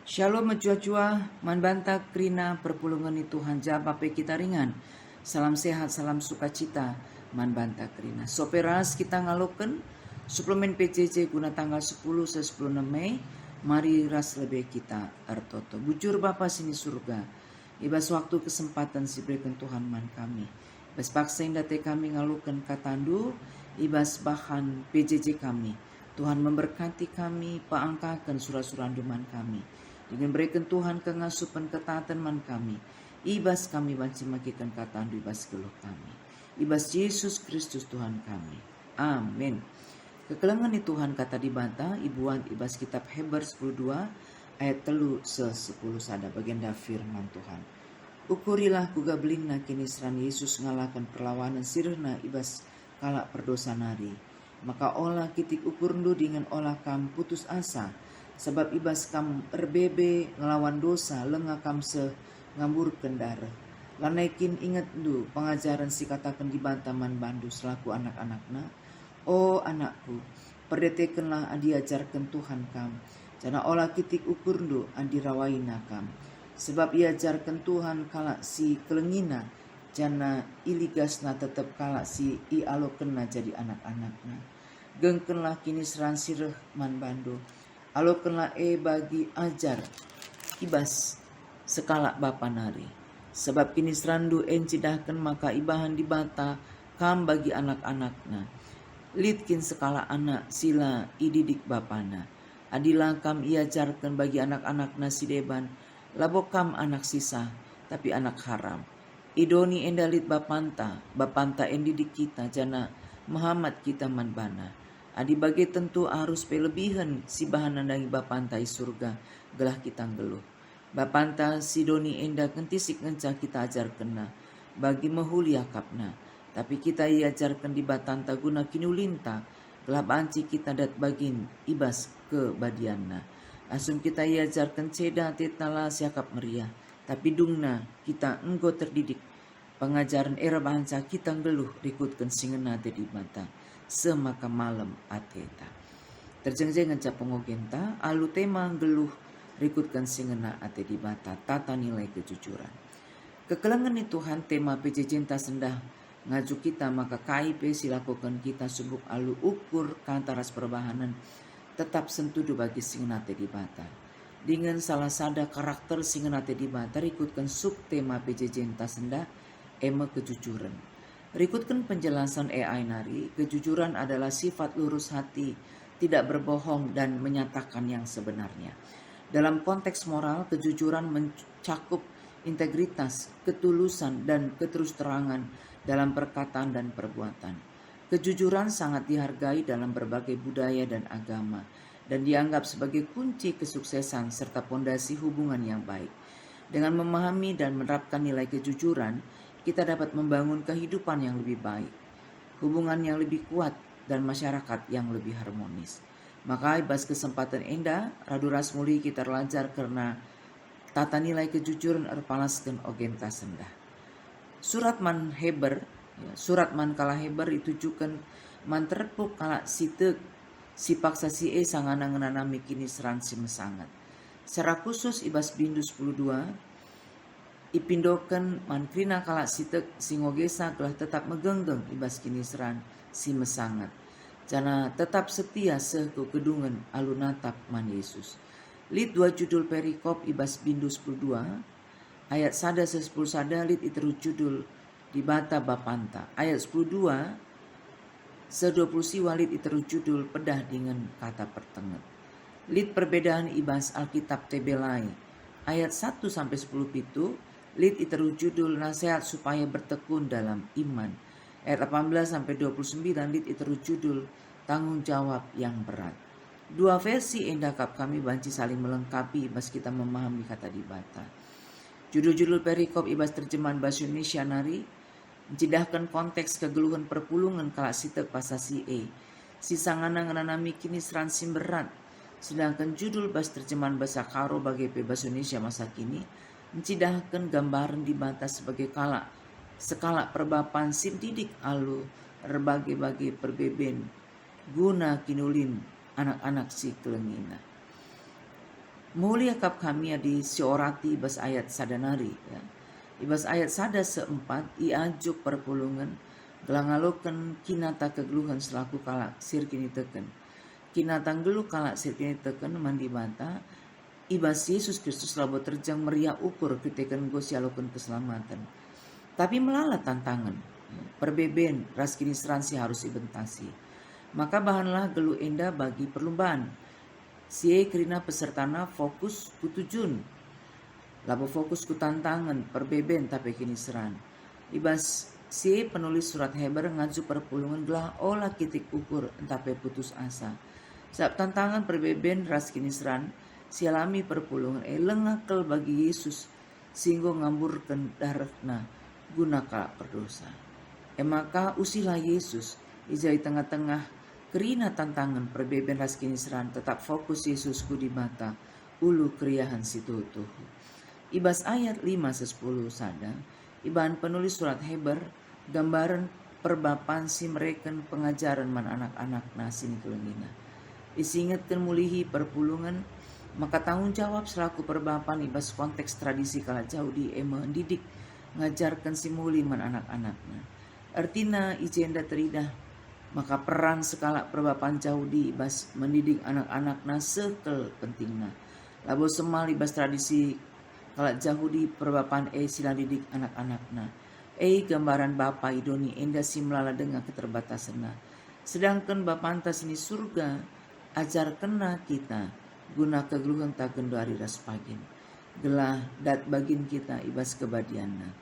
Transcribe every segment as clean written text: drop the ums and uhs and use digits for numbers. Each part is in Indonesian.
Shalom menjua-jua, manbanta krina perpulungan Tuhan jabape kita ringan. Salam sehat, salam sukacita, manbanta krina. Soperas kita ngaloken suplemen PJJ guna tanggal 10 se 10 Mei. Mari ras lebih kita artoto. Bujur Bapa sini surga. Ibas waktu kesempatan si berikan Tuhan man kami. Ibas paksa indate kami ngaluken katandu. Ibas bahan PJJ kami. Tuhan memberkati kami, paangkakan surah-surah duman kami. Dengan berikan Tuhan kengasupan ketatan man kami. Ibas kami banci makikan kataan ibas geluh kami. Ibas Yesus Kristus Tuhan kami. Amin. Kekelangan ni Tuhan kata dibantah. Ibuan ibas kitab Heber 10:2 ayat 3 se 10 sada baginda firman Tuhan. Ukurilah kugablingna kini seran Yesus ngalakan perlawanan sirna ibas kalak perdosa nari. Maka olah kitik ukur ndu dengan olah kam putus asa. Sebab ibas kam erbebe ngelawan dosa lenga kam se ngambur kendara. Lanaikin ingat du pengajaran si katakan di bantaman bandu selaku anak-anakna. Oh anakku, perdetekenlah adi ajarkan Tuhan kam. Jana olah kitik ukur du adi rawaina kam. Sebab ia ajarkan Tuhan kalak si kelengina. Jana iligasna tetap kalak si i alokena jadi anak-anakna. Gengkenlah kini seran sireh man bandu. Alokenlah bagi ajar ibas sekalak bapa nari. Sebab kini serandu encidahkan maka ibahan dibata kam bagi anak-anakna. Litkin sekala anak sila ididik bapana. Adilah kam iajarkan bagi anak-anakna si deban. Labo kam anak sisa tapi anak haram. Idoni endalit bapanta endidik kita jana Muhammad kita manbana. Adi bagi tentu harus pelebihan si bahan nandangi bapantai surga gelah kita geluh. Bapanta sidoni enda kentisik ngenca kita ajar kena bagi mehulia kapna. Tapi kita iajarkan di batanta guna kinulinta gelah banci kita dat bagin ibas ke badianna. Asum kita iajarkan ceda tetala siakap meriah. Tapi dungna kita enggo terdidik. Pengajaran era bangsa kita geluh rikutkan singena di mata. Semaka malam ateta. Terjengjeng ngecap pengogenta, alu tema geluh rikutkan singena ate di bata tata nilai kejujuran. Kekelangan ni Tuhan tema PJJ sendah ngaju kita maka KIP silakukan kita subuk alu ukur kantaras perbahanan tetap sentudu bagi singena ate di bata. Dengan salah sada karakter singena ate di bata rikutkan sub tema PJJ sendah ema kejujuran. Berikutkan penjelasan AI nari, kejujuran adalah sifat lurus hati, tidak berbohong dan menyatakan yang sebenarnya. Dalam konteks moral, kejujuran mencakup integritas, ketulusan, dan keterusterangan dalam perkataan dan perbuatan. Kejujuran sangat dihargai dalam berbagai budaya dan agama, dan dianggap sebagai kunci kesuksesan serta pondasi hubungan yang baik. Dengan memahami dan menerapkan nilai kejujuran, kita dapat membangun kehidupan yang lebih baik, hubungan yang lebih kuat, dan masyarakat yang lebih harmonis. Maka ibas kesempatan enda, raduras muli kita lancar karena tata nilai kejujuran erpalaskan ogenta sendah. Surat man Heber, surat man kala Heber ditujukan man terpuk kala sitek si paksa si sangana ngenanami kini seran si mesangat. Secara khusus ibas bindu 10:2 ipindokan mankrina kala sitek singogesa telah tetap megenggeng ibas kini seran si mesangat. Jana tetap setia seku kedungan alunatap man Yesus. Lid 2 judul perikop ibas bindu 10:2 ayat sada se 10 sada lid iteru judul di bata bapanta. Ayat 10:2 se 20 siwa lid iteru judul pedah dengan kata pertenget. Lid perbedaan ibas Alkitab Tebelai ayat 1 sampai 10 pitu. Lid iteru judul nasihat supaya bertekun dalam iman. Ayat 18 sampai 29 lid iteru judul tanggung jawab yang berat. Dua versi endakap kami banci saling melengkapi ibas kita memahami kata dibata. Judul-judul perikop ibas terjemahan bahasa Indonesia nari mencidahkan konteks kegeluhan perpulungan kala sitek pasasi si sangana ngenanami kini seran sim berat. Sedangkan judul bahasa terjemahan bahasa Karo bagi bahasa Indonesia masa kini mencidahkan gambaran di bata sebagai skala perbapan sim didik alu berbagai-bagai perbeben guna kinulin anak-anak si kelengina. Mulia kap kami di siorati ibas ayat sadanari ya. Ibas ayat sada seempat iajuk perpulungan gelangaloken kinata kegeluhan selaku kalak sirkini teken. Kinatang gelu kalak sirkini teken mandi bata ibas Yesus Kristus labo terjang meriah ukur keteken gosialoken keselamatan. Tapi melala tantangan perbeben raskini seransi harus ibentasi. Maka bahanlah gelu enda bagi perlombaan. Sie kerina pesertana fokus ku tujun. Labo fokus ku tantangan perbeben tapi kini seran. Ibas sie penulis surat Heber ngaju perpulungan gelah olah kitik ukur entape putus asa. Saat tantangan perbeben ras kini seran, si alami perpulungan lengakel bagi Yesus singgo ngamburkan darahna guna kalak berdosa. Maka usilah Yesus ijai tengah-tengah kerina tantangan perbeben ras kini seran tetap fokus Yesusku di mata ulu keriahan situtuh. Ibas ayat 5-10 sada iban penulis surat Heber gambaran perbapan si mereken pengajaran man anak-anak nasin kelengina. Isingetkan mulihi perpulungan maka tanggung jawab selaku perbapan ibas konteks tradisi kala jauh di mendidik ngajarkan si muli man anak-anaknya. Artina ijenda teridah maka peran sekala perbapan jauh di ibas mendidik anak-anakna sekel pentingna. Labo semal ibas tradisi kala jauh di perbapan sila didik anak-anakna. Gambaran bapa idoni enda simlala dengan keterbatasanna. Sedangkan bapanta sini surga ajar kena kita guna kegeluhan tak gendari ras pagin. Gelah dat bagin kita ibas kebadianna.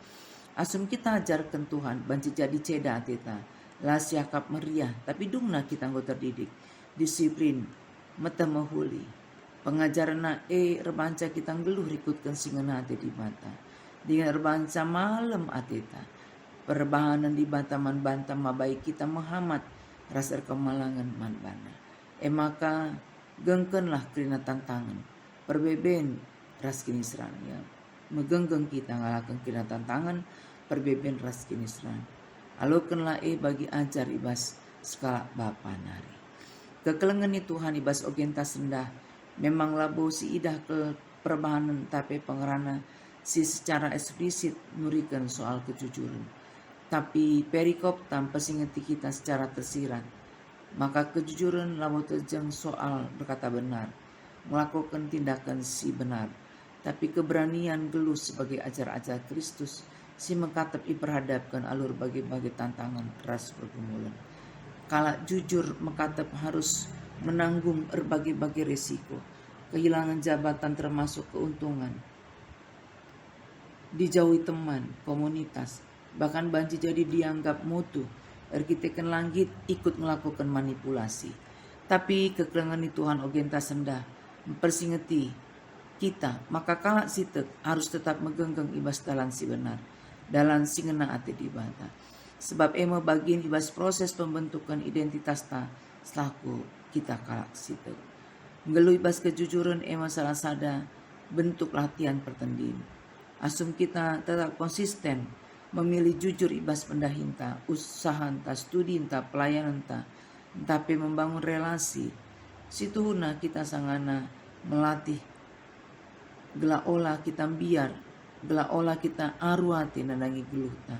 Asum kita ajarkan Tuhan banci jadi ceda atita. Lah siakap meriah tapi dungna kita anggota terdidik disiplin mata mahuli pengajaran rebanca kita ngeluh rikutkan singena ate di mata dengan rebanca malam ateta perbahanan di bata man banta mabai kita Muhammad rasar kemalangan man bana maka gengkenlah kerina tantangan perbeben ras kini seran ya megenggeng kita ngalakan kerina tantangan perbeben ras kini seran alokenlah bagi ajar ibas skala bapa nari. Kekelengan ni Tuhan ibas ogenta sendah memang labo si idah ke perbahanan tapi pengerana si secara eksplisit nurikan soal kejujuran. Tapi perikop tanpa singeti kita secara tersirat. Maka kejujuran labo terjang soal berkata benar, melakukan tindakan si benar. Tapi keberanian gelus sebagai ajar-ajar Kristus si mengkatap iperhadapkan alur bagi-bagi tantangan ras pergumulan. Kala jujur mengkatap harus menanggung berbagai-bagi resiko, kehilangan jabatan termasuk keuntungan, dijauhi teman, komunitas, bahkan banci jadi dianggap mutu, arkiteken langit ikut melakukan manipulasi. Tapi kekelengan Tuhan ogenta sendah mempersingeti kita, maka kala sitek harus tetap megenggeng ibas dalan si benar. Dalam singena ati di bata. Sebab ema bagian ibas proses pembentukan identitas ta selaku kita kalak situ. Ngelu ibas kejujuran ema salah sada bentuk latihan pertendin. Asum kita tetap konsisten memilih jujur ibas pendahinta, usahanta, studinta, pelayananta, tapi membangun relasi. Situhuna kita sangana melatih gela olah kita biar gela olah kita aruati nandangi geluhta.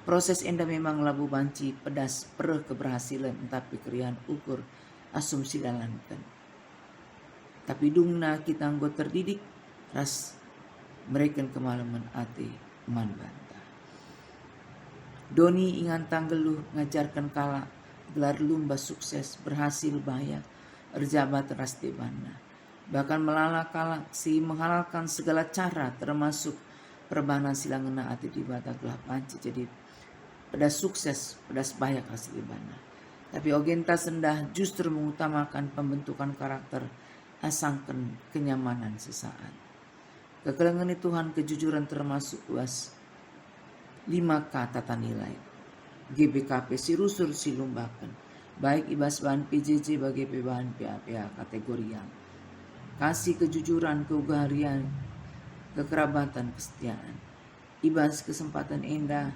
Proses enda memang labu banci pedas pereh keberhasilan tapi kerian ukur asumsi dalankan. Tapi dungna kita anggot terdidik ras mereka kemalaman ate man banta. Doni ingan tanggeluh ngajarkan kala gelar lumba sukses berhasil banyak erjabat ras tebana. Bahkan melala kala si menghalalkan segala cara termasuk perbanan silangena ati di bata gelap panci jadi pedas sukses pedas banyak hasil ibana. Tapi ogenta sendah justru mengutamakan pembentukan karakter asangkan kenyamanan sesaat. Kekelengan Tuhan kejujuran termasuk luas 5K tata nilai GBKP si rusur si lumbakan baik ibas bahan PJJ bagi bahan PA kategori yang kasih kejujuran keugaharian kekerabatan, kesetiaan. Ibas kesempatan endah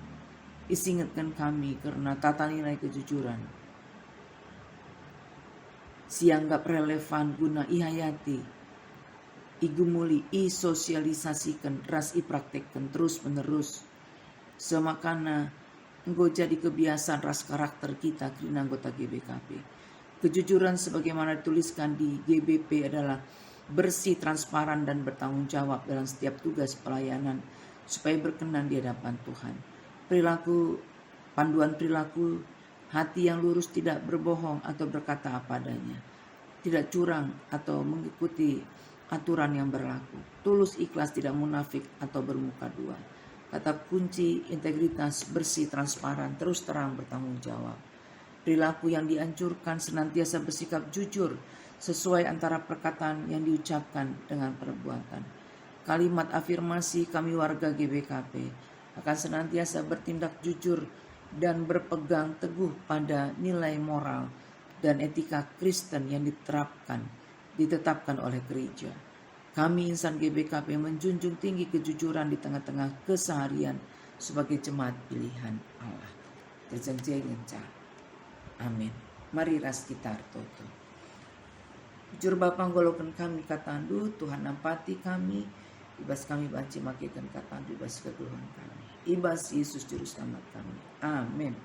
isingatkan kami karena tata nilai kejujuran. Sianggap relevan guna ihayati igumuli, isosialisasikan, ras ipraktekkan terus menerus. Semakana engkau jadi kebiasaan ras karakter kita karena anggota GBKP. Kejujuran sebagaimana dituliskan di GBP adalah bersih, transparan, dan bertanggung jawab dalam setiap tugas pelayanan supaya berkenan di hadapan Tuhan. Panduan perilaku, hati yang lurus, tidak berbohong atau berkata apa adanya, tidak curang atau mengikuti aturan yang berlaku, tulus, ikhlas, tidak munafik atau bermuka dua. Kata kunci integritas, bersih, transparan, terus terang, bertanggung jawab. Perilaku yang dianjurkan senantiasa bersikap jujur sesuai antara perkataan yang diucapkan dengan perbuatan. Kalimat afirmasi kami warga GBKP akan senantiasa bertindak jujur dan berpegang teguh pada nilai moral dan etika Kristen yang ditetapkan oleh gereja. Kami insan GBKP menjunjung tinggi kejujuran di tengah-tengah keseharian sebagai jemaat pilihan Allah. Amin. Mari ras kita toto. Jujur Bapa nggolokan kami katandu, Tuhan nampati kami, ibas kami banci makikan katandu, ibas kegeluhan kami. Ibas Yesus Juru Selamat kami. Amin.